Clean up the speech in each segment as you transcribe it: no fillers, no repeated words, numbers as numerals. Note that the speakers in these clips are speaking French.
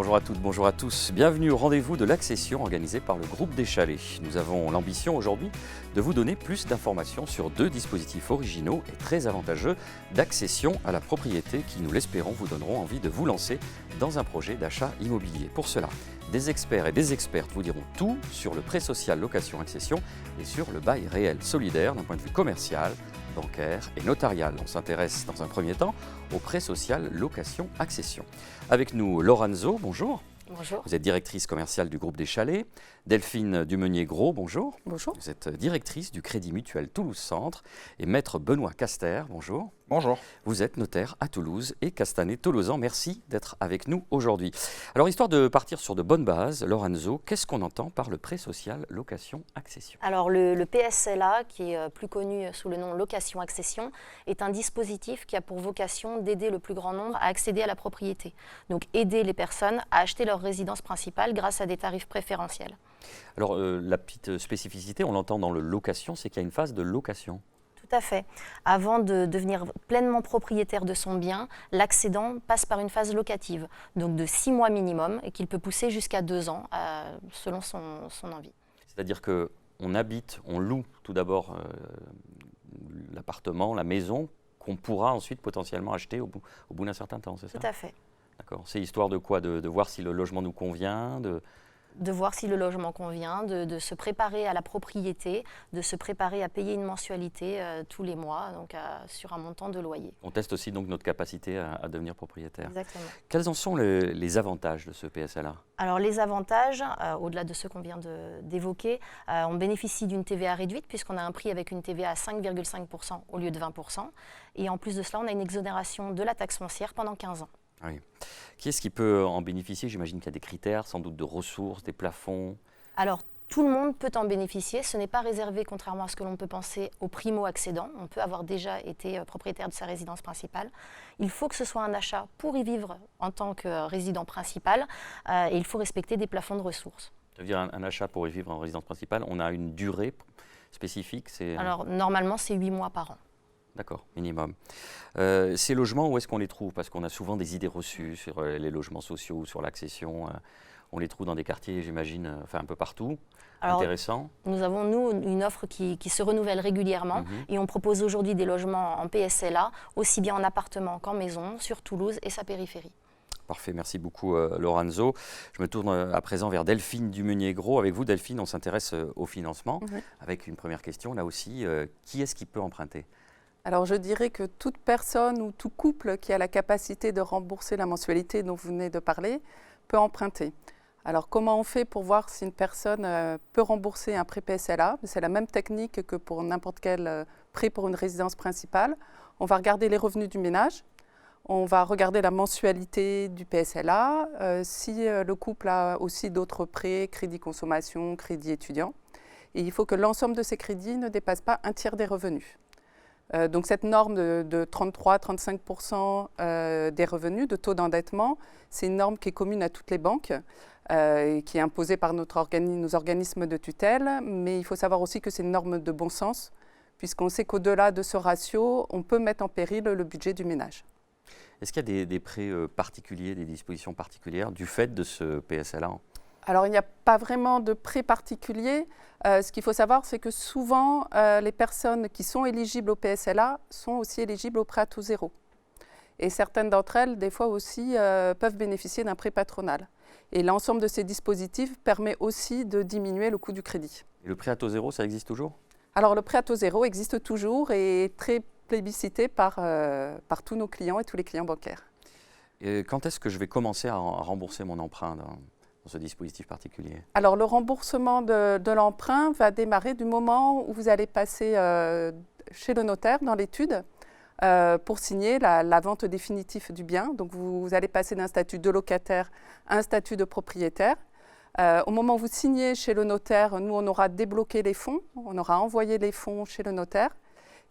Bonjour à toutes, bonjour à tous. Bienvenue au rendez-vous de l'accession organisé par le groupe des Chalets. Nous avons l'ambition aujourd'hui de vous donner plus d'informations sur deux dispositifs originaux et très avantageux d'accession à la propriété qui, nous l'espérons, vous donneront envie de vous lancer dans un projet d'achat immobilier. Pour cela, des experts et des expertes vous diront tout sur le prêt social location-accession et sur le bail réel solidaire d'un point de vue commercial, bancaire et notarial. On s'intéresse dans un premier temps au prêt social location-accession. Avec nous, Lorenzo, bonjour. Bonjour. Vous êtes directrice commerciale du groupe des Chalets. Delphine Dumeunier-Gros, bonjour. Bonjour. Vous êtes directrice du Crédit Mutuel Toulouse Centre. Et maître Benoît Caster, bonjour. Bonjour. Vous êtes notaire à Toulouse et Castanet-Tolosan. Merci d'être avec nous aujourd'hui. Alors, histoire de partir sur de bonnes bases, Lorenzo, qu'est-ce qu'on entend par le prêt social location-accession ? Alors le PSLA, qui est plus connu sous le nom location-accession, est un dispositif qui a pour vocation d'aider le plus grand nombre à accéder à la propriété. Donc aider les personnes à acheter leur résidence principale grâce à des tarifs préférentiels. Alors, la petite spécificité, on l'entend dans le location, c'est qu'il y a une phase de location. Tout à fait. Avant de devenir pleinement propriétaire de son bien, l'accédant passe par une phase locative, donc de 6 mois minimum, et qu'il peut pousser jusqu'à 2 ans, selon son envie. C'est-à-dire qu'on habite, on loue tout d'abord l'appartement, la maison, qu'on pourra ensuite potentiellement acheter au bout d'un certain temps, c'est ça ? Tout à fait. D'accord. C'est histoire de quoi ? De voir si le logement nous convient, de voir si le logement convient, de se préparer à la propriété, de se préparer à payer une mensualité tous les mois, donc sur un montant de loyer. On teste aussi donc notre capacité à devenir propriétaire. Exactement. Quels en sont les avantages de ce PSLA ? Alors les avantages, au-delà de ceux qu'on vient d'évoquer, on bénéficie d'une TVA réduite puisqu'on a un prix avec une TVA à 5,5% au lieu de 20%. Et en plus de cela, on a une exonération de la taxe foncière pendant 15 ans. Oui. Qui est-ce qui peut en bénéficier ? J'imagine qu'il y a des critères, sans doute de ressources, des plafonds. Alors, tout le monde peut en bénéficier. Ce n'est pas réservé, contrairement à ce que l'on peut penser, aux primo-accédants. On peut avoir déjà été propriétaire de sa résidence principale. Il faut que ce soit un achat pour y vivre en tant que résident principal et il faut respecter des plafonds de ressources. Ça veut dire un achat pour y vivre en résidence principale, on a une durée spécifique ? Alors, normalement, c'est 8 mois par an. D'accord, minimum. Ces logements, où est-ce qu'on les trouve ? Parce qu'on a souvent des idées reçues sur les logements sociaux ou sur l'accession. On les trouve dans des quartiers, j'imagine, un peu partout. Alors, intéressant. Nous avons, nous, une offre qui se renouvelle régulièrement et on propose aujourd'hui des logements en PSLA, aussi bien en appartement qu'en maison, sur Toulouse et sa périphérie. Parfait, merci beaucoup Lorenzo. Je me tourne à présent vers Delphine Dumeunier-Gros. Avec vous, Delphine, on s'intéresse au financement. Avec une première question, là aussi, qui est-ce qui peut emprunter ? Alors je dirais que toute personne ou tout couple qui a la capacité de rembourser la mensualité dont vous venez de parler peut emprunter. Alors comment on fait pour voir si une personne peut rembourser un prêt PSLA ? C'est la même technique que pour n'importe quel prêt pour une résidence principale. On va regarder les revenus du ménage, on va regarder la mensualité du PSLA, si le couple a aussi d'autres prêts, crédit consommation, crédit étudiant. Et il faut que l'ensemble de ces crédits ne dépasse pas un tiers des revenus. Donc cette norme de 33-35% des revenus de taux d'endettement, c'est une norme qui est commune à toutes les banques, qui est imposée par nos organismes de tutelle, mais il faut savoir aussi que c'est une norme de bon sens, puisqu'on sait qu'au-delà de ce ratio, on peut mettre en péril le budget du ménage. Est-ce qu'il y a des prêts particuliers, des dispositions particulières du fait de ce PSLA ? Alors, il n'y a pas vraiment de prêt particulier. Ce qu'il faut savoir, c'est que souvent, les personnes qui sont éligibles au PSLA sont aussi éligibles au prêt à taux zéro. Et certaines d'entre elles, des fois aussi, peuvent bénéficier d'un prêt patronal. Et l'ensemble de ces dispositifs permet aussi de diminuer le coût du crédit. Et le prêt à taux zéro, ça existe toujours ? Alors, le prêt à taux zéro existe toujours et est très plébiscité par tous nos clients et tous les clients bancaires. Et quand est-ce que je vais commencer à rembourser mon emprunt dans ce dispositif particulier ? Alors, le remboursement de l'emprunt va démarrer du moment où vous allez passer chez le notaire dans l'étude pour signer la vente définitive du bien. Donc, vous allez passer d'un statut de locataire à un statut de propriétaire. Au moment où vous signez chez le notaire, nous, on aura débloqué les fonds, on aura envoyé les fonds chez le notaire.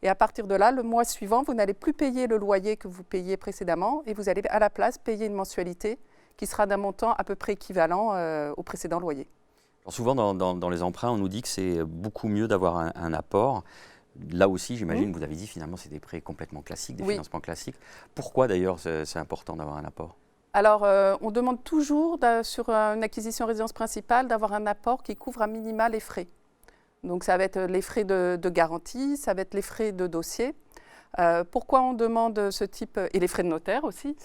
Et à partir de là, le mois suivant, vous n'allez plus payer le loyer que vous payiez précédemment et vous allez à la place payer une mensualité qui sera d'un montant à peu près équivalent au précédent loyer. Alors souvent, dans les emprunts, on nous dit que c'est beaucoup mieux d'avoir un apport. Là aussi, j'imagine, vous avez dit finalement, c'est des prêts complètement classiques, des financements classiques. Pourquoi d'ailleurs c'est important d'avoir un apport ? Alors, on demande toujours, sur une acquisition résidence principale, d'avoir un apport qui couvre à minima les frais. Donc, ça va être les frais de garantie, ça va être les frais de dossier. Pourquoi on demande ce type, et les frais de notaire aussi,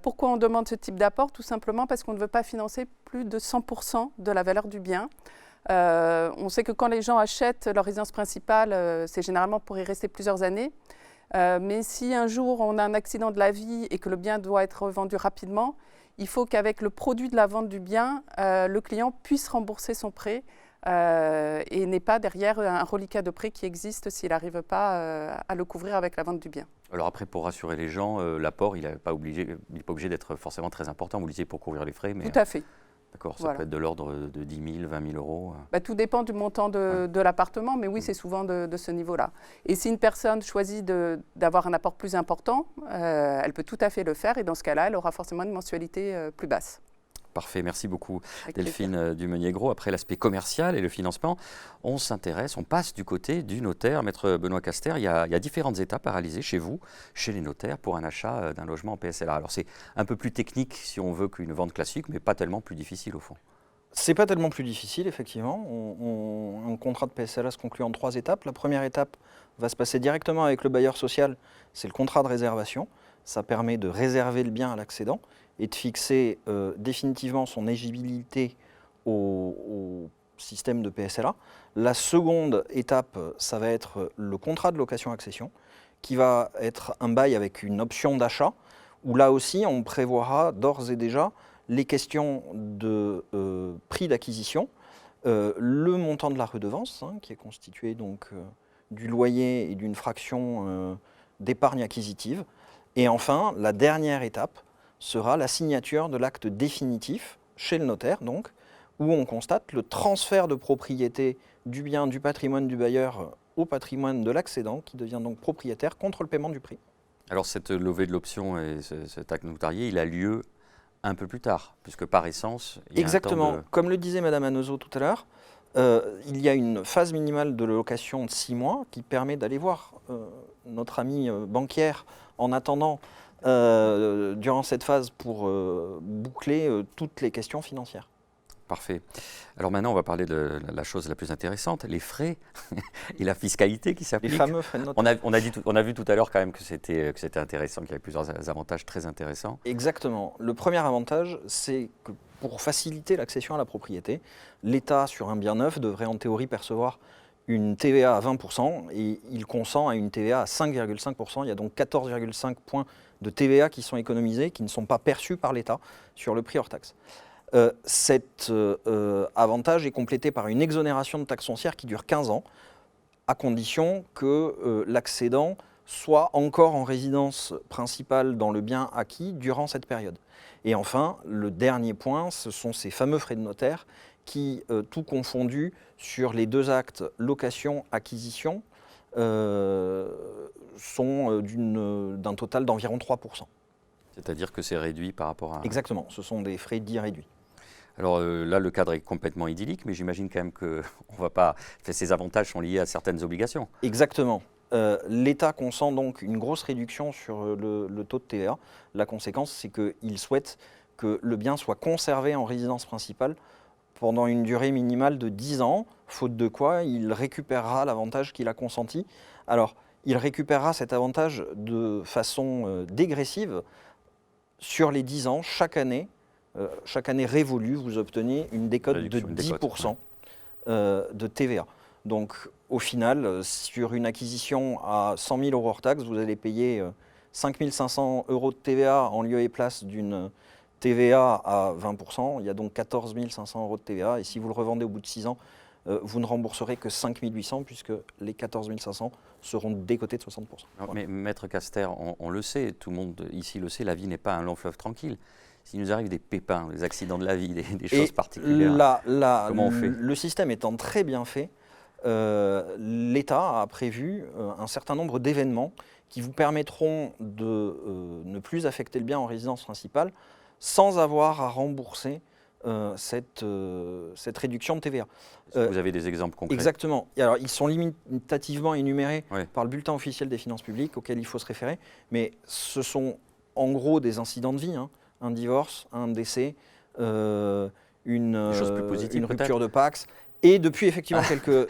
pourquoi on demande ce type d'apport? Tout simplement parce qu'on ne veut pas financer plus de 100% de la valeur du bien. On sait que quand les gens achètent leur résidence principale, c'est généralement pour y rester plusieurs années. Mais si un jour on a un accident de la vie et que le bien doit être revendu rapidement, il faut qu'avec le produit de la vente du bien, le client puisse rembourser son prêt et n'ait pas derrière un reliquat de prêt qui existe s'il n'arrive pas à le couvrir avec la vente du bien. Alors après, pour rassurer les gens, l'apport, il n'est pas obligé d'être forcément très important. Vous le disiez pour couvrir les frais. Mais... Tout à fait. D'accord, ça peut être de l'ordre de 10 000, 20 000 euros. Tout dépend du montant de l'appartement, mais oui, c'est souvent de ce niveau-là. Et si une personne choisit d'avoir un apport plus important, elle peut tout à fait le faire, et dans ce cas-là, elle aura forcément une mensualité plus basse. Parfait, merci beaucoup Avec Delphine Dumenier-Gros. Après l'aspect commercial et le financement, on passe du côté du notaire. Maître Benoît Caster, il y a différentes étapes à réaliser chez vous, chez les notaires, pour un achat d'un logement en PSLA. Alors c'est un peu plus technique si on veut qu'une vente classique, mais pas tellement plus difficile au fond. C'est pas tellement plus difficile, effectivement. Un contrat de PSLA se conclut en 3 étapes. La première étape va se passer directement avec le bailleur social, c'est le contrat de réservation. Ça permet de réserver le bien à l'accédant et de fixer définitivement son éligibilité au système de PSLA. La seconde étape, ça va être le contrat de location-accession, qui va être un bail avec une option d'achat, où là aussi on prévoira d'ores et déjà les questions de prix d'acquisition, le montant de la redevance, qui est constitué donc du loyer et d'une fraction d'épargne acquisitive. Et enfin, la dernière étape sera la signature de l'acte définitif chez le notaire, donc, où on constate le transfert de propriété du bien, du patrimoine du bailleur au patrimoine de l'accédant, qui devient donc propriétaire contre le paiement du prix. Alors cette levée de l'option et cet acte notarié, il a lieu un peu plus tard, puisque par essence... Il y a Exactement. un temps de... Comme le disait Madame Anozo tout à l'heure, il y a une phase minimale de location de 6 mois qui permet d'aller voir notre amie banquière en attendant durant cette phase pour boucler toutes les questions financières. Parfait. Alors maintenant, on va parler de la chose la plus intéressante, les frais et la fiscalité qui s'appliquent. Les fameux frais de notaire. On a vu tout à l'heure quand même que c'était intéressant, qu'il y avait plusieurs avantages très intéressants. Exactement. Le premier avantage, c'est que pour faciliter l'accession à la propriété, l'État, sur un bien neuf, devrait en théorie percevoir une TVA à 20% et il consent à une TVA à 5,5%. Il y a donc 14,5 points de TVA qui sont économisés, qui ne sont pas perçus par l'État sur le prix hors taxe. Cet avantage est complété par une exonération de taxes foncières qui dure 15 ans, à condition que l'accédant soit encore en résidence principale dans le bien acquis durant cette période. Et enfin, le dernier point, ce sont ces fameux frais de notaire qui, tout confondu, sur les 2 actes location-acquisition, sont d'un total d'environ 3%. C'est-à-dire que c'est réduit par rapport à... Exactement, ce sont des frais dits réduits. Alors là, le cadre est complètement idyllique, mais j'imagine quand même que ces avantages sont liés à certaines obligations. Exactement. L'État consent donc une grosse réduction sur le taux de TVA. La conséquence, c'est qu'il souhaite que le bien soit conservé en résidence principale pendant une durée minimale de 10 ans, faute de quoi il récupérera l'avantage qu'il a consenti. Alors, il récupérera cet avantage de façon dégressive sur les 10 ans, chaque année révolue, vous obtenez une décote de 10% de TVA. Donc, au final, sur une acquisition à 100 000 euros hors taxe, vous allez payer 5 500 euros de TVA en lieu et place d'une TVA à 20%. Il y a donc 14 500 euros de TVA. Et si vous le revendez au bout de 6 ans, vous ne rembourserez que 5 800 puisque les 14 500 seront décotés de 60%. Alors, mais Maître Caster, on le sait, tout le monde ici le sait, la vie n'est pas un long fleuve tranquille. S'il nous arrive des pépins, des accidents de la vie, des choses particulières, comment on fait ? Le système étant très bien fait, l'État a prévu un certain nombre d'événements qui vous permettront de ne plus affecter le bien en résidence principale sans avoir à rembourser cette réduction de TVA. Vous avez des exemples concrets ? Exactement. Et alors, ils sont limitativement énumérés Oui. par le bulletin officiel des finances publiques auquel il faut se référer, mais ce sont en gros des incidents de vie. un divorce, un décès, Des choses plus positives, une rupture peut-être de Pacs. Et depuis effectivement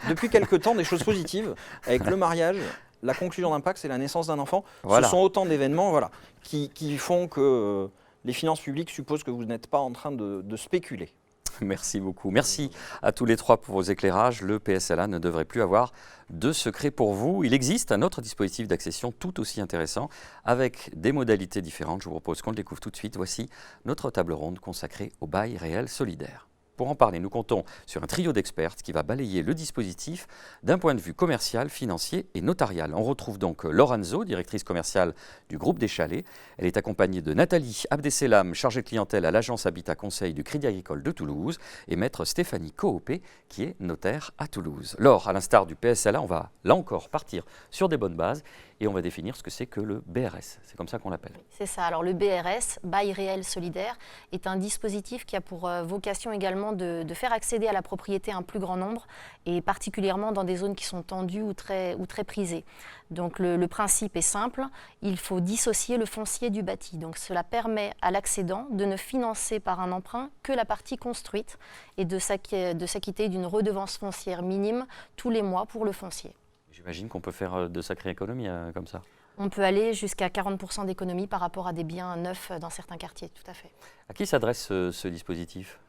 depuis quelques temps, des choses positives, avec le mariage, la conclusion d'un Pacs et la naissance d'un enfant. Voilà. Ce sont autant d'événements qui font que les finances publiques supposent que vous n'êtes pas en train de spéculer. Merci beaucoup. Merci à tous les trois pour vos éclairages. Le PSLA ne devrait plus avoir de secret pour vous. Il existe un autre dispositif d'accession tout aussi intéressant avec des modalités différentes. Je vous propose qu'on le découvre tout de suite. Voici notre table ronde consacrée au bail réel solidaire. Pour en parler, nous comptons sur un trio d'experts qui va balayer le dispositif d'un point de vue commercial, financier et notarial. On retrouve donc Lorenzo, directrice commerciale du groupe des Chalets. Elle est accompagnée de Nathalie Abdesselam, chargée de clientèle à l'agence Habitat Conseil du Crédit Agricole de Toulouse, et maître Stéphanie Coopé, qui est notaire à Toulouse. Laure, à l'instar du PSLA, on va là encore partir sur des bonnes bases et on va définir ce que c'est que le BRS. C'est comme ça qu'on l'appelle. C'est ça. Alors le BRS, bail réel solidaire, est un dispositif qui a pour vocation également de faire accéder à la propriété un plus grand nombre, et particulièrement dans des zones qui sont tendues ou très prisées. Donc le principe est simple, il faut dissocier le foncier du bâti. Donc cela permet à l'accédant de ne financer par un emprunt que la partie construite et de s'acquitter d'une redevance foncière minime tous les mois pour le foncier. J'imagine qu'on peut faire de sacrées économies comme ça. On peut aller jusqu'à 40% d'économie par rapport à des biens neufs dans certains quartiers, tout à fait. À qui s'adresse ce dispositif ?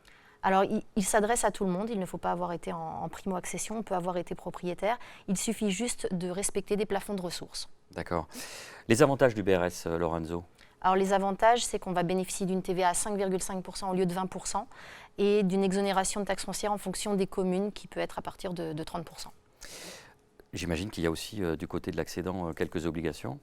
Alors, il s'adresse à tout le monde. Il ne faut pas avoir été en primo-accession, on peut avoir été propriétaire. Il suffit juste de respecter des plafonds de ressources. D'accord. Les avantages du BRS, Lorenzo ? Alors, les avantages, c'est qu'on va bénéficier d'une TVA à 5,5% au lieu de 20% et d'une exonération de taxes foncières en fonction des communes qui peut être à partir de 30%. J'imagine qu'il y a aussi du côté de l'accédant quelques obligations.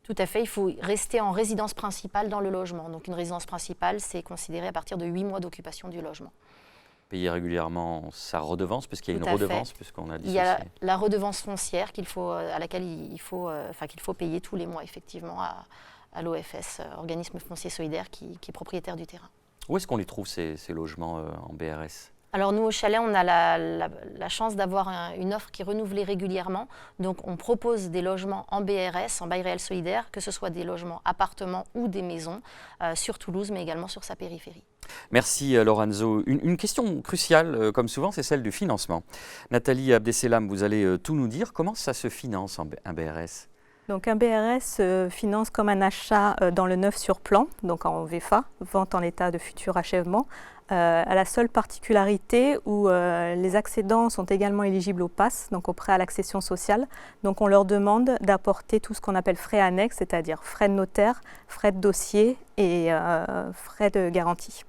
Tout à fait, il faut rester en résidence principale dans le logement. Donc une résidence principale, c'est considéré à partir de 8 mois d'occupation du logement. Payer régulièrement sa redevance, puisqu'il y a une redevance, puisqu'on a dissocié. Il y a la redevance foncière à laquelle il faut payer tous les mois, effectivement, à l'OFS, organisme foncier solidaire, qui est propriétaire du terrain. Où est-ce qu'on les trouve, ces logements en BRS ? Alors nous, au chalet, on a la chance d'avoir une offre qui est renouvelée régulièrement. Donc on propose des logements en BRS, en bail réel solidaire, que ce soit des logements appartements ou des maisons sur Toulouse, mais également sur sa périphérie. Merci Lorenzo. Une question cruciale, comme souvent, c'est celle du financement. Nathalie Abdesselam, vous allez tout nous dire. Comment ça se finance un BRS ? Donc un BRS se finance comme un achat dans le neuf sur plan, donc en VFA, vente en état de futur achèvement, à la seule particularité où les accédants sont également éligibles au PASS, donc au prêt à l'accession sociale. Donc on leur demande d'apporter tout ce qu'on appelle frais annexes, c'est-à-dire frais de notaire, frais de dossier et frais de garantie.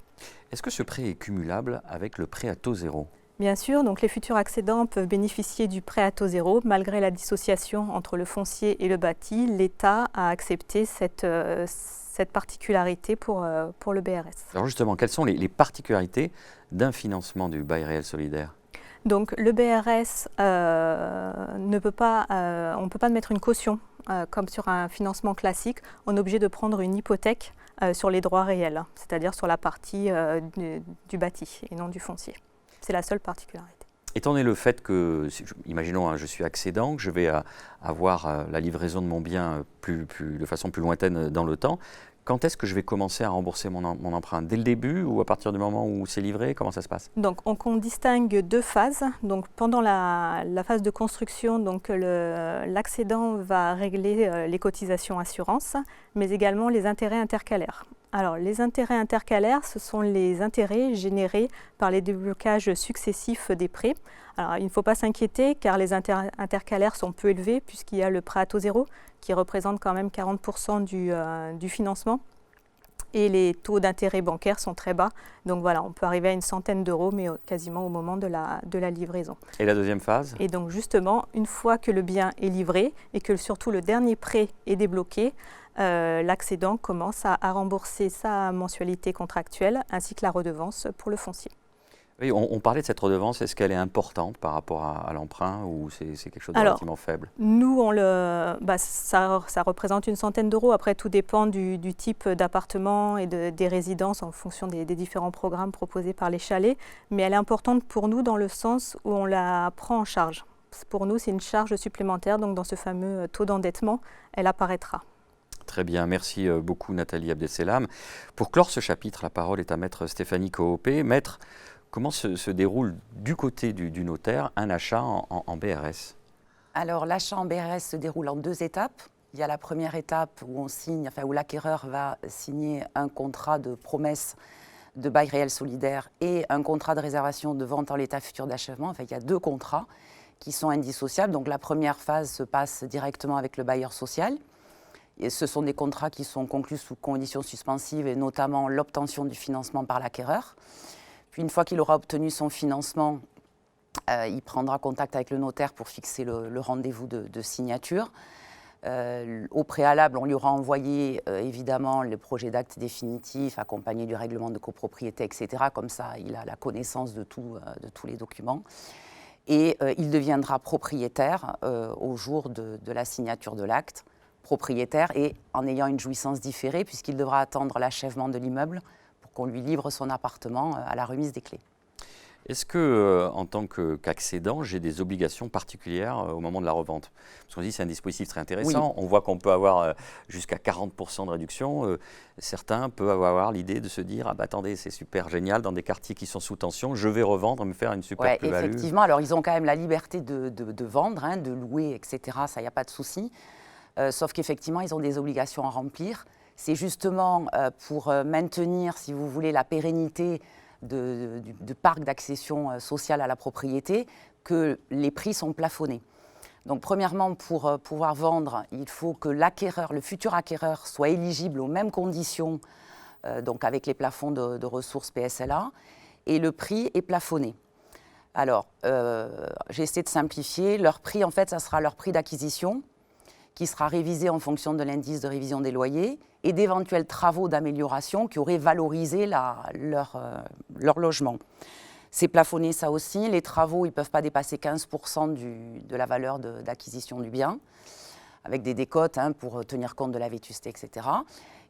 Est-ce que ce prêt est cumulable avec le prêt à taux zéro ? Bien sûr, donc les futurs accédants peuvent bénéficier du prêt à taux zéro. Malgré la dissociation entre le foncier et le bâti, l'État a accepté cette particularité pour le BRS. Alors justement, quelles sont les particularités d'un financement du bail réel solidaire ? Donc le BRS, on ne peut pas mettre une caution comme sur un financement classique. On est obligé de prendre une hypothèque sur les droits réels, c'est-à-dire sur la partie du bâti et non du foncier. C'est la seule particularité. Étant donné le fait que, imaginons, je suis accédant, que je vais avoir la livraison de mon bien de façon plus lointaine dans le temps, quand est-ce que je vais commencer à rembourser mon emprunt ? Dès le début ou à partir du moment où c'est livré ? Comment ça se passe ? Donc, on distingue deux phases. Donc, pendant la phase de construction, l'accédant va régler les cotisations assurance, mais également les intérêts intercalaires. Alors, les intérêts intercalaires, ce sont les intérêts générés par les déblocages successifs des prêts. Alors, il ne faut pas s'inquiéter car les intérêts intercalaires sont peu élevés puisqu'il y a le prêt à taux zéro qui représente quand même 40% du financement et les taux d'intérêt bancaires sont très bas. Donc voilà, on peut arriver à une centaine d'euros, mais quasiment au moment de la livraison. Et la deuxième phase ? Et donc justement, une fois que le bien est livré et que surtout le dernier prêt est débloqué, l'accédant commence à rembourser sa mensualité contractuelle ainsi que la redevance pour le foncier. Oui, on parlait de cette redevance, est-ce qu'elle est importante par rapport à l'emprunt ou c'est quelque chose de relativement faible ? Nous, ça représente une centaine d'euros. Après, tout dépend du type d'appartement et des résidences en fonction des différents programmes proposés par les chalets. Mais elle est importante pour nous dans le sens où on la prend en charge. Pour nous, c'est une charge supplémentaire, donc dans ce fameux taux d'endettement, elle apparaîtra. Très bien, merci beaucoup Nathalie Abdesselam. Pour clore ce chapitre, la parole est à maître Stéphanie Coopé. Maître, comment se déroule du côté du notaire un achat en BRS? Alors l'achat en BRS se déroule en 2 étapes. Il y a la première étape où on signe, où l'acquéreur va signer un contrat de promesse de bail réel solidaire et un contrat de réservation de vente en l'état futur d'achèvement. Il y a 2 contrats qui sont indissociables. Donc la première phase se passe directement avec le bailleur social. Et ce sont des contrats qui sont conclus sous conditions suspensives et notamment l'obtention du financement par l'acquéreur. Puis une fois qu'il aura obtenu son financement, il prendra contact avec le notaire pour fixer le rendez-vous de signature. Au préalable, on lui aura envoyé évidemment le projet d'acte définitif accompagné du règlement de copropriété, etc. Comme ça, il a la connaissance de tous les documents. Et il deviendra propriétaire au jour de la signature de l'acte, propriétaire et en ayant une jouissance différée puisqu'il devra attendre l'achèvement de l'immeuble pour qu'on lui livre son appartement à la remise des clés. Est-ce que, en tant qu'accédant, j'ai des obligations particulières au moment de la revente? Parce qu'on dit que c'est un dispositif très intéressant. Oui. On voit qu'on peut avoir jusqu'à 40% de réduction. Certains peuvent avoir l'idée de se dire « Ah bah attendez, c'est super génial, dans des quartiers qui sont sous tension, je vais revendre, me faire une super plus-value. » Effectivement, alors ils ont quand même la liberté de vendre, de louer, etc. Ça, il n'y a pas de souci. Sauf qu'effectivement, ils ont des obligations à remplir. C'est justement pour maintenir, si vous voulez, la pérennité de parc d'accession sociale à la propriété que les prix sont plafonnés. Donc premièrement, pour pouvoir vendre, il faut que l'acquéreur, le futur acquéreur, soit éligible aux mêmes conditions, donc avec les plafonds de ressources PSLA, et le prix est plafonné. Alors, j'ai essayé de simplifier. Leur prix, en fait, ça sera leur prix d'acquisition, qui sera révisé en fonction de l'indice de révision des loyers et d'éventuels travaux d'amélioration qui auraient valorisé leur logement. C'est plafonné ça aussi. Les travaux, ils ne peuvent pas dépasser 15% de la valeur d'acquisition du bien, avec des décotes pour tenir compte de la vétusté, etc.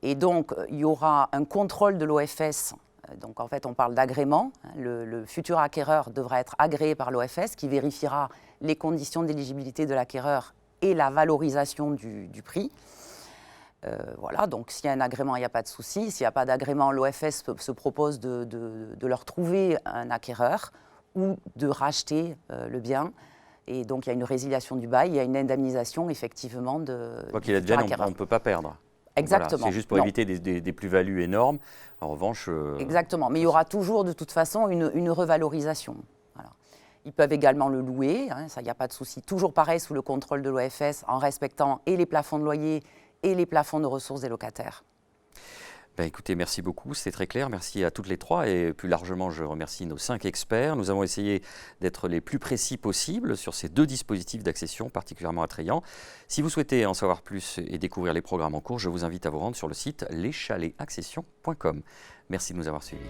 Et donc, il y aura un contrôle de l'OFS. Donc, en fait, on parle d'agrément. Le futur acquéreur devra être agréé par l'OFS qui vérifiera les conditions d'éligibilité de l'acquéreur et la valorisation du prix. Voilà, donc s'il y a un agrément, il n'y a pas de souci. S'il n'y a pas d'agrément, l'OFS se propose de leur trouver un acquéreur ou de racheter le bien. Et donc il y a une résiliation du bail, il y a une indemnisation effectivement de. Quoi qu'il advienne, on ne peut pas perdre. Exactement. Voilà, c'est juste pour éviter des plus-values énormes. En revanche. Exactement, mais il y aura toujours de toute façon une revalorisation. Voilà. Ils peuvent également le louer, ça, il n'y a pas de souci. Toujours pareil, sous le contrôle de l'OFS, en respectant et les plafonds de loyer et les plafonds de ressources des locataires. Ben écoutez, merci beaucoup, c'est très clair. Merci à toutes les 3 et plus largement, je remercie nos 5 experts. Nous avons essayé d'être les plus précis possibles sur ces 2 dispositifs d'accession particulièrement attrayants. Si vous souhaitez en savoir plus et découvrir les programmes en cours, je vous invite à vous rendre sur le site leschaletsaccession.com. Merci de nous avoir suivis.